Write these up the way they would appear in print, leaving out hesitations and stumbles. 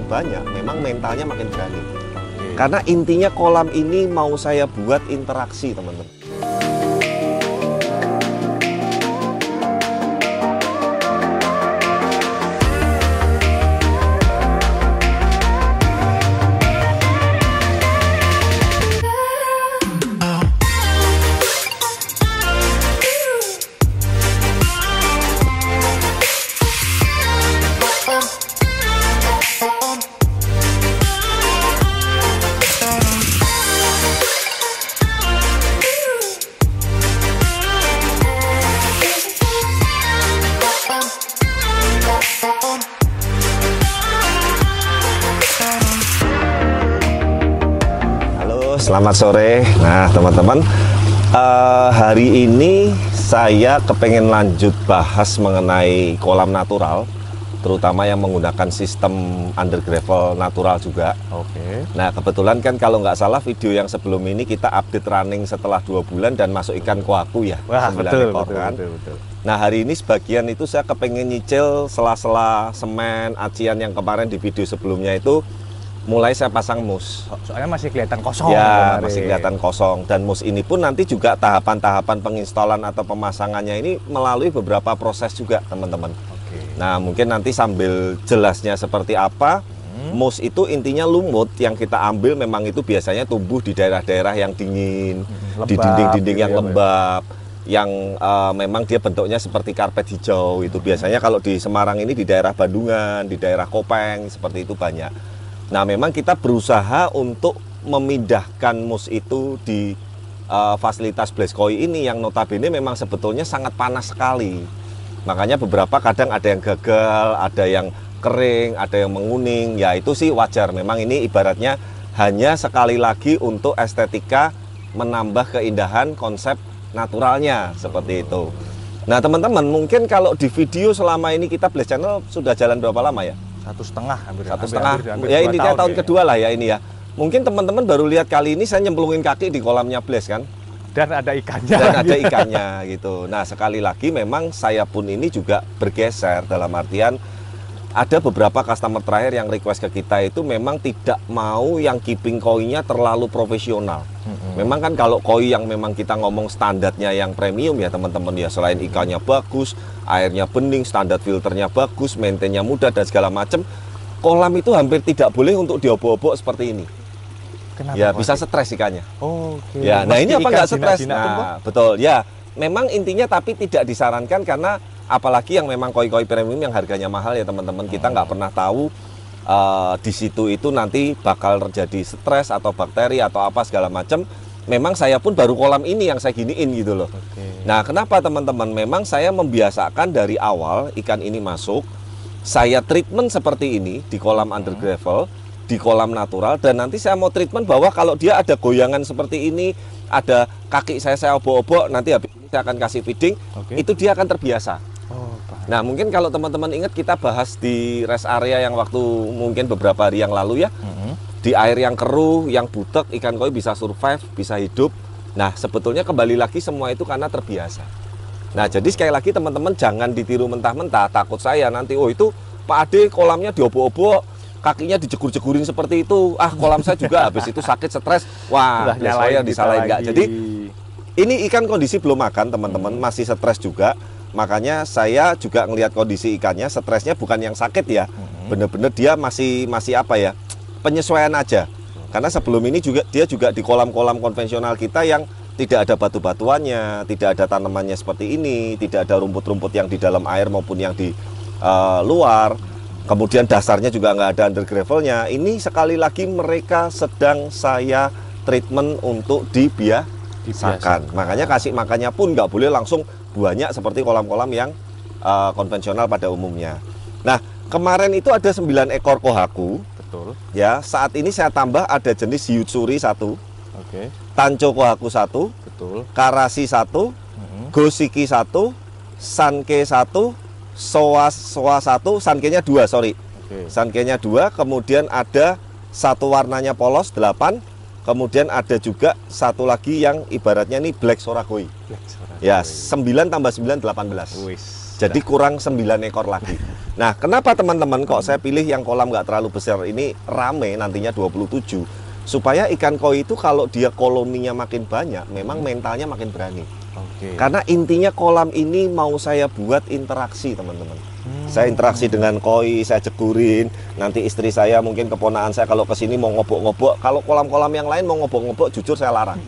banyak, memang mentalnya makin berani. Karena intinya kolam ini mau saya buat interaksi, teman-teman. Selamat sore. Nah teman-teman, hari ini saya kepengen lanjut bahas mengenai kolam natural, terutama yang menggunakan sistem under gravel natural juga. Oke. Nah kebetulan kan kalau nggak salah video yang sebelum ini kita update running setelah 2 bulan dan masuk ikan kohaku ya. Wah, 9 ekor kan. Betul. Nah hari ini sebagian itu saya kepengen nyicil sela-sela semen, acian yang kemarin di video sebelumnya itu mulai saya pasang mus. Soalnya masih kelihatan kosong. Ya, masih kelihatan kosong. Dan mus ini pun nanti juga tahapan-tahapan penginstalan atau pemasangannya ini melalui beberapa proses juga, teman-teman. Nah, mungkin nanti sambil jelasnya seperti apa. Mus itu intinya lumut yang kita ambil memang itu biasanya tumbuh di daerah-daerah yang dingin, lembab, di dinding-dinding yang lembab, yang memang dia bentuknya seperti karpet hijau. Itu biasanya kalau di Semarang ini di daerah Bandungan, di daerah Kopeng, seperti itu banyak. Nah memang kita berusaha untuk memindahkan mus itu di fasilitas Blaskoy ini yang notabene memang sebetulnya sangat panas sekali. Makanya beberapa kadang ada yang gagal, ada yang kering, ada yang menguning. Ya itu sih wajar, memang ini ibaratnya hanya sekali lagi untuk estetika menambah keindahan konsep naturalnya seperti itu. Nah teman-teman, mungkin kalau di video selama ini kita Blaze Channel sudah jalan berapa lama ya? 1,5 hampir ya ini kayak tahun kedua lah ya ini ya. Mungkin teman-teman baru lihat kali ini saya nyemplungin kaki di kolamnya Blaze kan, dan ada ikannya gitu. Nah sekali lagi memang saya pun ini juga bergeser, dalam artian ada beberapa customer terakhir yang request ke kita itu memang tidak mau yang keeping koi-nya terlalu profesional. Memang kan kalau koi yang memang kita ngomong standarnya yang premium ya teman-teman ya, selain ikannya bagus, airnya bening, standar filternya bagus, maintainnya mudah dan segala macam, kolam itu hampir tidak boleh untuk diobok-obok seperti ini. Kenapa? Ya bisa stres ikannya. Oke. Ya, nah ini apa nggak stres? Nah, betul ya. Memang intinya tapi tidak disarankan, karena apalagi yang memang koi-koi premium yang harganya mahal ya teman-teman, kita nggak pernah tahu di situ itu nanti bakal terjadi stres atau bakteri atau apa segala macam. Memang saya pun baru kolam ini yang saya giniin gitu loh. Nah kenapa teman-teman, memang saya membiasakan dari awal ikan ini masuk, saya treatment seperti ini di kolam under gravel, di kolam natural, dan nanti saya mau treatment bahwa kalau dia ada goyangan seperti ini, ada kaki saya obok-obok, nanti habis ini saya akan kasih feeding, itu dia akan terbiasa. Nah mungkin kalau teman-teman ingat kita bahas di rest area yang waktu mungkin beberapa hari yang lalu ya, di air yang keruh, yang butek, ikan koi bisa survive, bisa hidup. Nah sebetulnya kembali lagi semua itu karena terbiasa. Nah jadi sekali lagi teman-teman jangan ditiru mentah-mentah, takut saya nanti, oh itu Pak Ade kolamnya diobok-obok, kakinya dijegur-jegurin seperti itu, kolam saya juga habis itu sakit, stres, wah saya disalahin nggak. Jadi ini ikan kondisi belum makan teman-teman, masih stres juga. Makanya saya juga ngelihat kondisi ikannya, stresnya bukan yang sakit ya, bener-bener dia masih apa ya, penyesuaian aja. Karena sebelum ini juga dia juga di kolam-kolam konvensional kita yang tidak ada batu-batuannya, tidak ada tanamannya seperti ini, tidak ada rumput-rumput yang di dalam air maupun yang di luar. Kemudian dasarnya juga nggak ada under gravelnya. Ini sekali lagi mereka sedang saya treatment untuk dibiasakan. Makanya kasih makannya pun nggak boleh langsung banyak seperti kolam-kolam yang konvensional pada umumnya. Nah kemarin itu ada 9 ekor kohaku. Betul. Ya saat ini saya tambah ada jenis Yutsuri 1, Tancho kohaku 1, betul, Karashi 1, Goshiki 1, Sanke 1, Soa 1, Sanke-nya 2, sorry. Sanke-nya 2, kemudian ada satu warnanya polos 8, kemudian ada juga satu lagi yang ibaratnya ini Black Soragoi. Ya 9 tambah 9 18. Jadi kurang 9 ekor lagi. Nah, kenapa teman-teman kok saya pilih yang kolam nggak terlalu besar ini rame nantinya 27? Supaya ikan koi itu kalau dia koloninya makin banyak, memang mentalnya makin berani. Oke. Karena intinya kolam ini mau saya buat interaksi, teman-teman. Saya interaksi dengan koi, saya jegurin. Nanti istri saya, mungkin keponakan saya kalau kesini mau ngobok-ngobok. Kalau kolam-kolam yang lain mau ngobok-ngobok, jujur saya larang.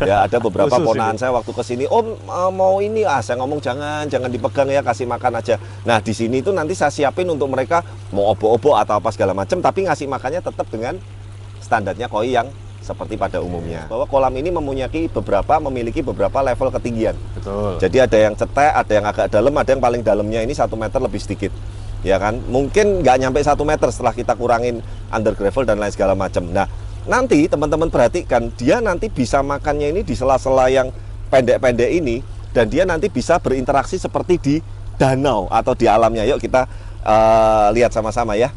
Ya, ada beberapa ponakan saya waktu kesini, Om mau ini, saya ngomong jangan dipegang ya, kasih makan aja. Nah, di sini itu nanti saya siapin untuk mereka mau obok-obok atau apa segala macam, tapi ngasih makannya tetap dengan standarnya koi yang seperti pada umumnya. Bahwa kolam ini memiliki beberapa level ketinggian. Betul. Jadi ada yang cetek, ada yang agak dalam, ada yang paling dalamnya ini 1 meter lebih sedikit. Ya kan? Mungkin nggak nyampe 1 meter setelah kita kurangin under gravel dan lain segala macam. Nah, nanti teman-teman perhatikan, dia nanti bisa makannya ini di sela-sela yang pendek-pendek ini, dan dia nanti bisa berinteraksi seperti di danau atau di alamnya. Yuk kita lihat sama-sama ya.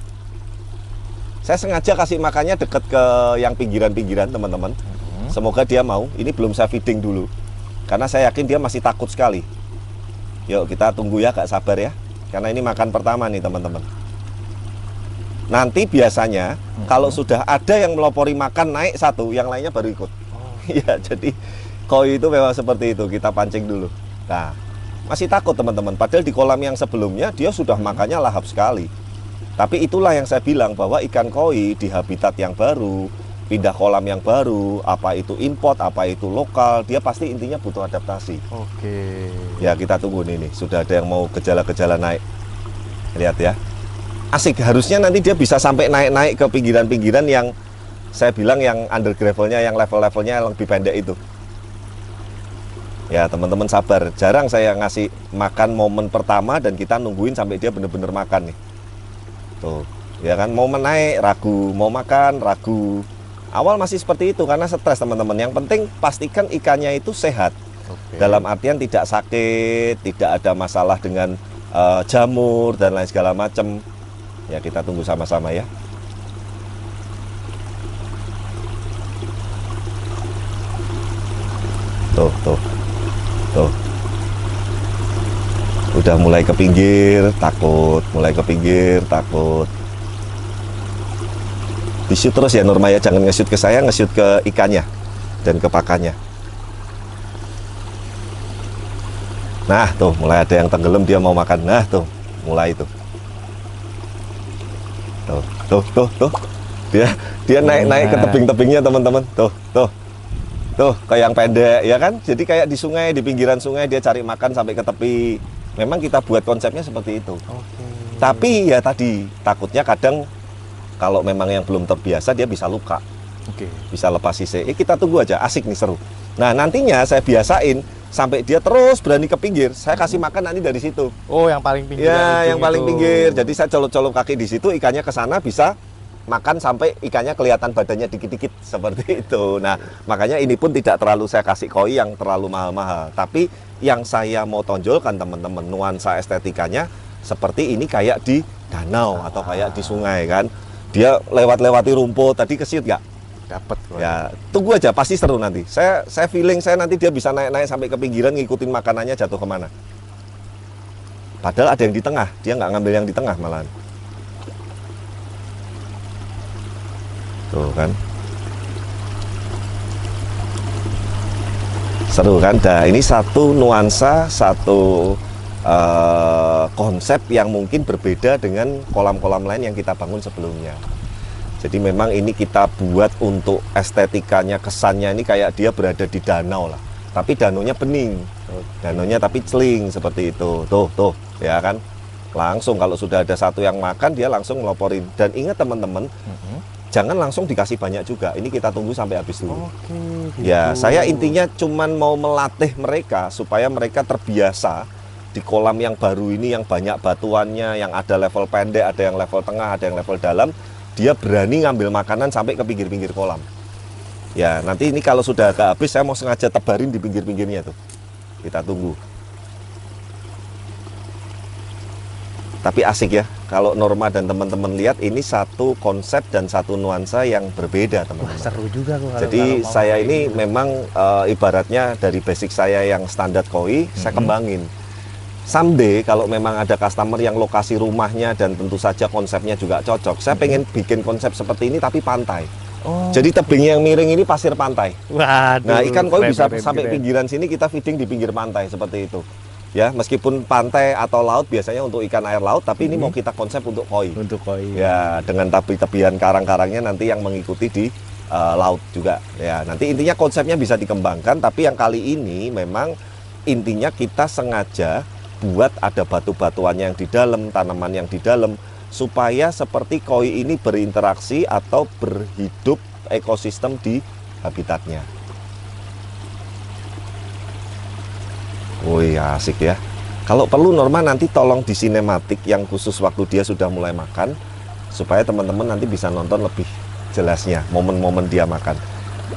Saya sengaja kasih makannya deket ke yang pinggiran-pinggiran, teman-teman. Semoga dia mau. Ini belum saya feeding dulu, karena saya yakin dia masih takut sekali. Yuk kita tunggu ya, gak sabar ya. Karena ini makan pertama nih, teman-teman. Nanti biasanya kalau sudah ada yang melopori makan naik satu, yang lainnya baru ikut. Ya, jadi koi itu memang seperti itu. Kita pancing dulu. Nah, masih takut teman-teman. Padahal di kolam yang sebelumnya dia sudah makannya lahap sekali. Tapi itulah yang saya bilang, bahwa ikan koi di habitat yang baru, pindah kolam yang baru, apa itu import, apa itu lokal, dia pasti intinya butuh adaptasi. Oke. Ya, kita tunggu nih, sudah ada yang mau gejala-gejala naik. Lihat ya. Asik, harusnya nanti dia bisa sampai naik-naik ke pinggiran-pinggiran yang saya bilang yang under gravelnya, yang level-levelnya yang lebih pendek itu. Ya, teman-teman sabar. Jarang saya ngasih makan momen pertama dan kita nungguin sampai dia bener-bener makan nih. Tuh, ya kan, mau menaik ragu, mau makan ragu. Awal masih seperti itu karena stres, teman-teman. Yang penting pastikan ikannya itu sehat. Oke. Dalam artian tidak sakit, tidak ada masalah dengan jamur dan lain segala macam. Ya, kita tunggu sama-sama ya. Tuh. Udah mulai ke pinggir, takut. Mulai ke pinggir, takut. Di-shoot terus ya Norma ya, jangan nge-shoot ke saya, nge-shoot ke ikannya dan ke pakannya. Nah, tuh mulai ada yang tenggelam, dia mau makan. Nah, tuh, mulai itu. Tuh. Dia naik-naik ke tebing-tebingnya, teman-teman. Tuh, kayak yang pendek, ya kan? Jadi kayak di sungai, di pinggiran sungai dia cari makan sampai ke tepi. Memang kita buat konsepnya seperti itu. Oke. Tapi ya tadi, takutnya kadang kalau memang yang belum terbiasa dia bisa luka. Oke. Bisa lepas sisik. Kita tunggu aja, asik nih, seru. Nah, nantinya saya biasain sampai dia terus berani ke pinggir. Saya kasih makan nanti dari situ. Oh, yang paling pinggir. Ya, yang paling pinggir. Jadi saya colok-colok kaki di situ, ikannya ke sana bisa makan sampai ikannya kelihatan badannya dikit-dikit seperti itu. Nah, makanya ini pun tidak terlalu saya kasih koi yang terlalu mahal-mahal. Tapi yang saya mau tonjolkan, teman-teman, nuansa estetikanya seperti ini kayak di danau atau kayak di sungai kan. Dia lewati rumput. Tadi kesiut nggak? Dapat. Ya, tunggu aja, pasti seru nanti. Saya feeling saya nanti dia bisa naik-naik sampai ke pinggiran, ngikutin makanannya jatuh kemana. Padahal ada yang di tengah, dia nggak ngambil yang di tengah malahan. Tuh kan. Seru kan? Nah, ini satu nuansa, satu konsep yang mungkin berbeda dengan kolam-kolam lain yang kita bangun sebelumnya. Jadi memang ini kita buat untuk estetikanya, kesannya ini kayak dia berada di danau lah. Tapi danaunya bening, danaunya tapi celing seperti itu. Tuh, ya kan? Langsung kalau sudah ada satu yang makan, dia langsung ngeloporin. Dan ingat teman-teman, jangan langsung dikasih banyak juga. Ini kita tunggu sampai habis dulu. Oke, gitu. Ya, saya intinya cuman mau melatih mereka supaya mereka terbiasa di kolam yang baru ini, yang banyak batuannya, yang ada level pendek, ada yang level tengah, ada yang level dalam. Dia berani ngambil makanan sampai ke pinggir-pinggir kolam. Ya, nanti ini kalau sudah agak habis, saya mau sengaja tebarin di pinggir-pinggirnya tuh. Kita tunggu. Tapi asik ya, kalau Norma dan teman-teman lihat, ini satu konsep dan satu nuansa yang berbeda, teman-teman. Seru juga kalau Jadi saya ini memang ibaratnya dari basic saya yang standar koi, saya kembangin. someday kalau memang ada customer yang lokasi rumahnya dan tentu saja konsepnya juga cocok, saya pengen bikin konsep seperti ini tapi pantai. Jadi tebingnya yang miring ini pasir pantai. Waduh, Nah, ikan koi bisa keren, sampai keren. pinggiran sini, kita feeding di pinggir pantai seperti itu. Ya, meskipun pantai atau laut biasanya untuk ikan air laut, tapi ini mau kita konsep untuk koi. Untuk koi. Ya, dengan tebian karang-karangnya nanti yang mengikuti di laut juga. Ya, nanti intinya konsepnya bisa dikembangkan, tapi yang kali ini memang intinya kita sengaja buat ada batu-batuannya yang di dalam, tanaman yang di dalam, supaya seperti koi ini berinteraksi atau berhidup ekosistem di habitatnya. Wih, asik ya. Kalau perlu Norma nanti tolong di sinematik yang khusus waktu dia sudah mulai makan, supaya teman-teman nanti bisa nonton lebih jelasnya momen-momen dia makan.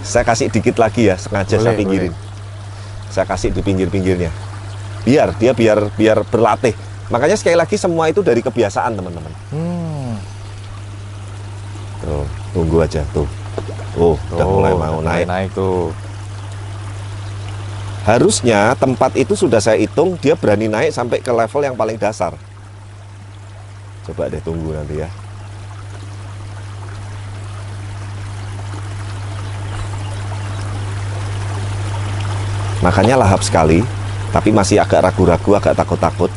Saya kasih dikit lagi ya, sengaja saya pinggirin. Saya kasih di pinggir-pinggirnya. Biar dia biar berlatih. Makanya sekali lagi semua itu dari kebiasaan teman-teman. Tuh, tunggu aja tuh. Udah mulai mau naik. Naik tuh. Harusnya tempat itu sudah saya hitung dia berani naik sampai ke level yang paling dasar. Coba deh tunggu nanti ya. Makanya lahap sekali, tapi masih agak ragu-ragu, agak takut-takut.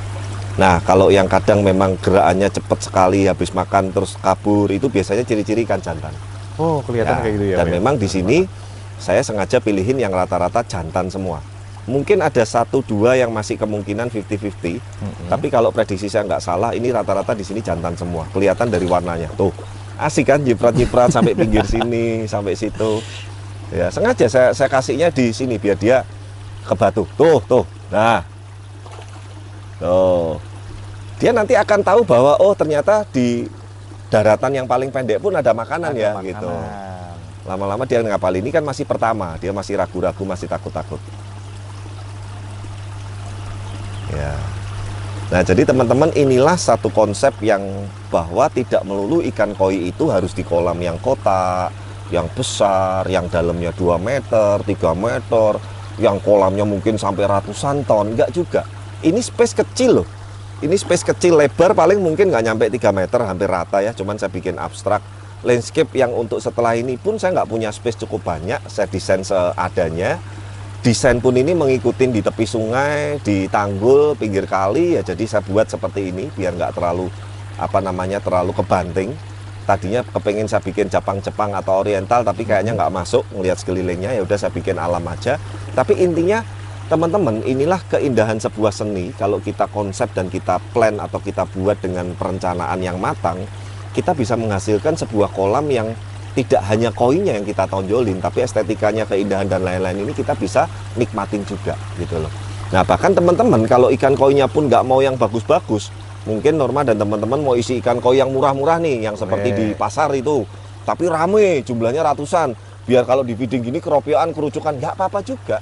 Nah, kalau yang kadang memang gerakannya cepat sekali, habis makan terus kabur, itu biasanya ciri-ciri ikan jantan. Oh, kelihatan kayak gitu ya. Dan memang di sini saya sengaja pilihin yang rata-rata jantan semua. Mungkin ada 1-2 yang masih kemungkinan 50-50, tapi kalau prediksi saya nggak salah, ini rata-rata di sini jantan semua. Kelihatan dari warnanya. Tuh, asik kan, nyiprat-nyiprat sampai pinggir sini, sampai situ. Ya, sengaja saya kasihnya di sini biar dia ke batu. Tuh. Nah. Tuh. Dia nanti akan tahu bahwa oh ternyata di daratan yang paling pendek pun ada makanan gitu. Lama-lama dia ngapal, ini kan masih pertama, dia masih ragu-ragu, masih takut-takut. Ya. Nah, jadi teman-teman inilah satu konsep yang bahwa tidak melulu ikan koi itu harus di kolam yang kotak, yang besar, yang dalamnya 2 meter, 3 meter, yang kolamnya mungkin sampai ratusan ton, enggak juga. Ini space kecil loh. Ini space kecil, lebar paling mungkin nggak nyampe 3 meter, hampir rata ya, cuman saya bikin abstrak. Landscape yang untuk setelah ini pun saya nggak punya space cukup banyak, saya desain seadanya. Desain pun ini mengikuti di tepi sungai, di tanggul, pinggir kali ya, jadi saya buat seperti ini biar nggak terlalu terlalu kebanting. Tadinya kepengen saya bikin Jepang atau Oriental, tapi kayaknya nggak masuk ngelihat sekelilingnya, ya udah saya bikin alam aja. Tapi intinya teman-teman, inilah keindahan sebuah seni. Kalau kita konsep dan kita plan atau kita buat dengan perencanaan yang matang, kita bisa menghasilkan sebuah kolam yang tidak hanya koinya yang kita tonjolin, tapi estetikanya, keindahan dan lain-lain ini kita bisa nikmatin juga gitu loh. Nah, bahkan teman-teman kalau ikan koinya pun nggak mau yang bagus-bagus, mungkin Norma dan teman-teman mau isi ikan koi yang murah-murah nih, yang seperti di pasar itu, tapi rame, jumlahnya ratusan, biar kalau di feeding gini keropiokan, kerucukan, nggak apa-apa juga.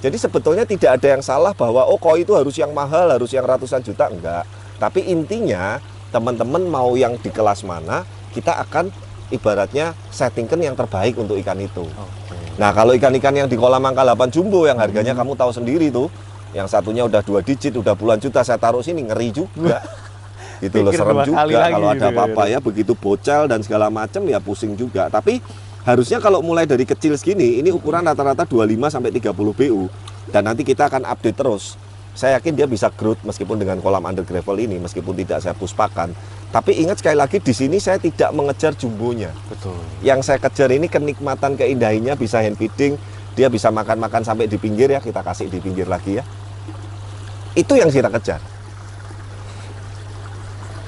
Jadi sebetulnya tidak ada yang salah bahwa oh koi itu harus yang mahal, harus yang ratusan juta, enggak. Tapi intinya teman-teman mau yang di kelas mana, kita akan ibaratnya settingkan yang terbaik untuk ikan itu. Nah, kalau ikan-ikan yang di kolam angka 8 jumbo yang harganya kamu tahu sendiri tuh, yang satunya udah 2 digit, udah puluhan juta, saya taruh sini ngeri juga. Gitu loh, serem juga kalau ada apa-apa ya, begitu bocel dan segala macam ya pusing juga. Tapi harusnya kalau mulai dari kecil segini, ini ukuran rata-rata 25 sampai 30 BU. Dan nanti kita akan update terus. Saya yakin dia bisa growth meskipun dengan kolam under gravel ini, meskipun tidak saya puspakan. Tapi ingat sekali lagi, di sini saya tidak mengejar jumbonya. Betul. Yang saya kejar ini kenikmatan keindahannya, bisa hand feeding, dia bisa makan-makan sampai di pinggir ya, kita kasih di pinggir lagi ya. Itu yang kita kejar.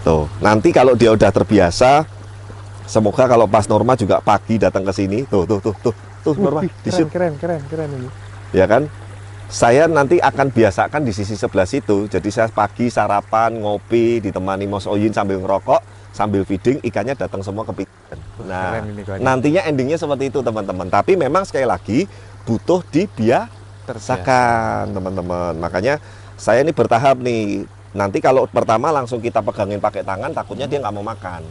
Tuh, nanti kalau dia udah terbiasa, semoga kalau pas Norma juga pagi datang ke sini, tuh Norma, keren ini. Ya kan? Saya nanti akan biasakan di sisi sebelah situ. Jadi saya pagi sarapan, ngopi, ditemani Mas Oyin sambil ngerokok, sambil feeding, ikannya datang semua ke pikiran. Nah, nantinya endingnya seperti itu teman-teman. Tapi memang sekali lagi butuh dibiasakan teman-teman. Makanya saya ini bertahap nih. Nanti kalau pertama langsung kita pegangin pakai tangan, takutnya dia nggak mau makan.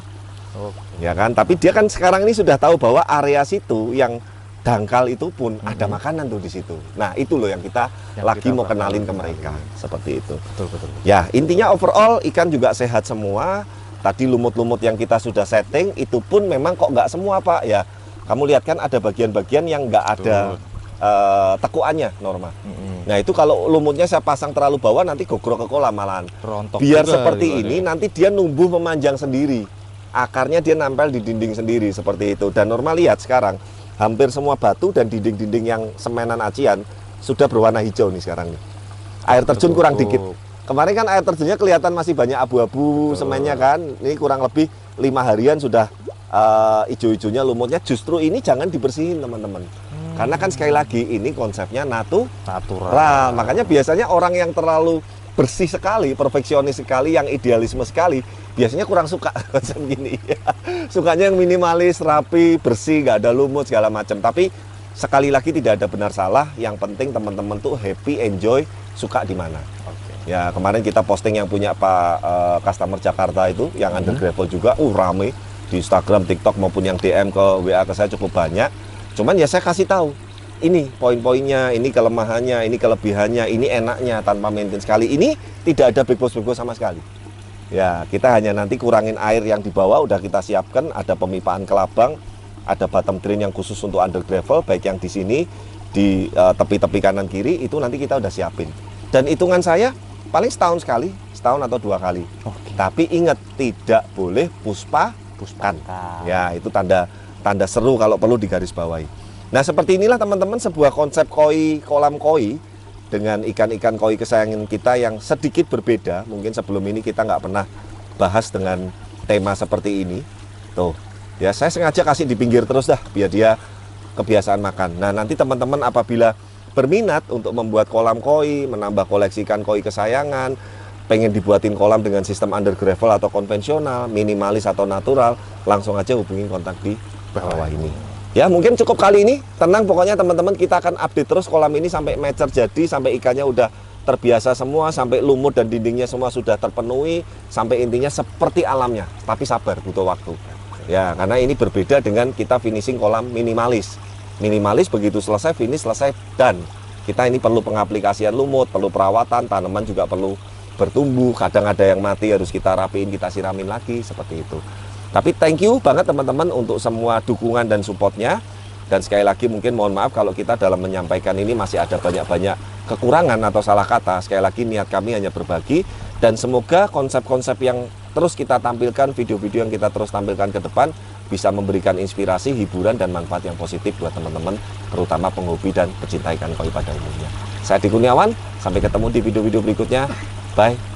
Ya kan? Tapi dia kan sekarang ini sudah tahu bahwa area situ yang dangkal itu pun ada makanan tuh di situ. Nah, itu loh yang kita lagi mau kenalin ke mereka. Seperti itu. Betul. Ya, intinya overall ikan juga sehat semua. Tadi lumut-lumut yang kita sudah setting itu pun memang kok nggak semua, Pak. Ya, kamu lihat kan ada bagian-bagian yang nggak ada tekuannya, Norma. Nah, itu kalau lumutnya saya pasang terlalu bawah nanti gogrok ke kolam malahan. Rontok Biar juga seperti juga ini nanti dia numbuh memanjang sendiri. Akarnya dia nempel di dinding sendiri seperti itu. Dan Norma lihat sekarang hampir semua batu dan dinding-dinding yang semenan acian sudah berwarna hijau nih sekarang nih. Air terjun kurang dikit. Kemarin kan air terjunnya kelihatan masih banyak abu-abu semennya kan. Ini kurang lebih 5 harian sudah hijau-hijaunya lumutnya. Justru ini jangan dibersihin teman-teman. Karena kan sekali lagi ini konsepnya natural. Makanya biasanya orang yang terlalu bersih sekali, perfeksionis sekali, yang idealisme sekali, biasanya kurang suka konsep gini. Sukanya yang minimalis, rapi, bersih, nggak ada lumut segala macam. Tapi sekali lagi tidak ada benar salah. Yang penting teman-teman tuh happy, enjoy, suka di mana. Ya kemarin kita posting yang punya Pak customer Jakarta itu, yang under gravel juga, rame di Instagram, TikTok maupun yang DM ke WA ke saya cukup banyak. Cuman ya saya kasih tahu, ini poin-poinnya, ini kelemahannya, ini kelebihannya, ini enaknya tanpa maintenance sekali. Ini tidak ada big boss sama sekali. Ya, kita hanya nanti kurangin air yang di bawah udah kita siapkan, ada pemipaan kelabang, ada bottom drain yang khusus untuk under gravel, baik yang di sini, di tepi-tepi kanan kiri, itu nanti kita udah siapin. Dan hitungan saya paling setahun sekali, setahun atau 2 kali. Tapi ingat, tidak boleh puspakan. Ya, itu tanda seru kalau perlu digarisbawahi. Nah, seperti inilah teman-teman sebuah konsep koi, kolam koi dengan ikan-ikan koi kesayangan kita yang sedikit berbeda. Mungkin sebelum ini kita nggak pernah bahas dengan tema seperti ini. Tuh, ya saya sengaja kasih di pinggir terus dah, biar dia kebiasaan makan. Nah, nanti teman-teman apabila berminat untuk membuat kolam koi, menambah koleksi ikan koi kesayangan, pengen dibuatin kolam dengan sistem under gravel atau konvensional, minimalis atau natural, langsung aja hubungin kontak di bawah ini. Ya mungkin cukup kali ini, tenang pokoknya teman-teman, kita akan update terus kolam ini sampai mature jadi, sampai ikannya udah terbiasa semua, sampai lumut dan dindingnya semua sudah terpenuhi, sampai intinya seperti alamnya. Tapi sabar, butuh waktu. Ya karena ini berbeda dengan kita finishing kolam minimalis. Minimalis begitu selesai, finish selesai, dan kita ini perlu pengaplikasian lumut, perlu perawatan, tanaman juga perlu bertumbuh, kadang ada yang mati harus kita rapiin, kita siramin lagi, seperti itu. Tapi thank you banget teman-teman untuk semua dukungan dan supportnya. Dan sekali lagi mungkin mohon maaf kalau kita dalam menyampaikan ini masih ada banyak-banyak kekurangan atau salah kata. Sekali lagi niat kami hanya berbagi. Dan semoga konsep-konsep yang terus kita tampilkan, video-video yang kita terus tampilkan ke depan, bisa memberikan inspirasi, hiburan, dan manfaat yang positif buat teman-teman, terutama penghobi dan pecinta ikan koi pada umumnya. Saya Adi Kurniawan, sampai ketemu di video-video berikutnya. Bye.